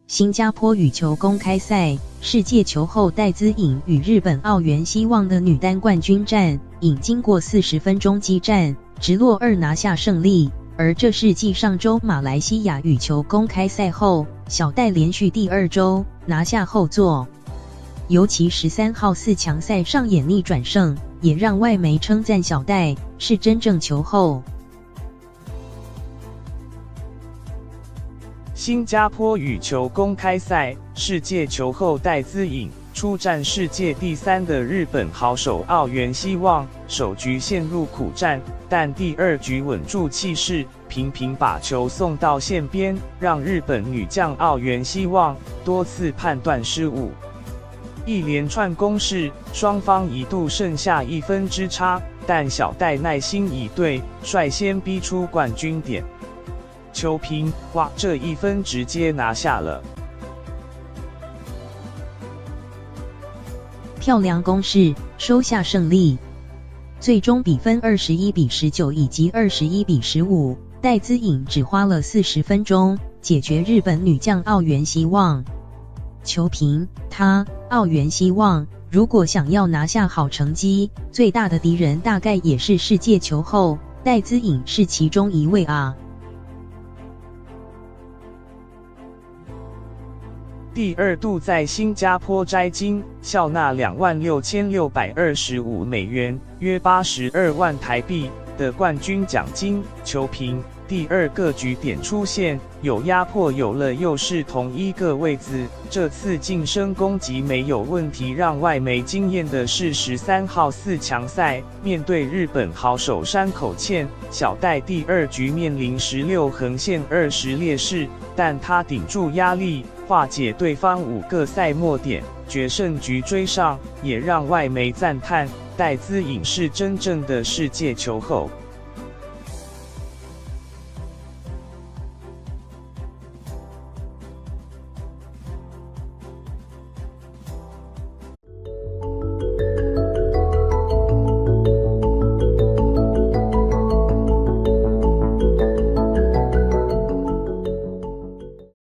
新加坡羽球公开赛，世界球后戴资颖与日本奥原希望的女单冠军战，颖经过40分钟激战，直落2拿下胜利。而这是继上周马来西亚羽球公开赛后，小戴连续第2周拿下后座。尤其13号4强赛上演逆转胜，也让外媒称赞小戴是真正球后。新加坡羽球公开赛，世界球后戴资颖出战世界第3的日本好手奥原希望，首局陷入苦战，但第2局稳住气势，频频把球送到线边，让日本女将奥原希望多次判断失误。一连串攻势，双方一度剩下1分之差，但小戴耐心以对，率先逼出冠军点。球评：哇，这1分直接拿下了！漂亮攻势，收下胜利。最终比分21比19以及21比15，戴资颖只花了40分钟解决日本女将奥原希望。球评：奥原希望如果想要拿下好成绩，最大的敌人大概也是世界球后，戴资颖是其中一位啊。第2度在新加坡摘金，笑纳$26,625，约82万台币的冠军奖金。球评：第2个局点出现，有压迫有了又是同一个位置，这次晋升攻击没有问题。让外媒惊艳的是13号4强赛，面对日本好手山口茜，小戴第2局面临16横线20劣势，但他顶住压力，化解对方5个赛末点，决胜局追上，也让外媒赞叹戴资颖是真正的世界球后。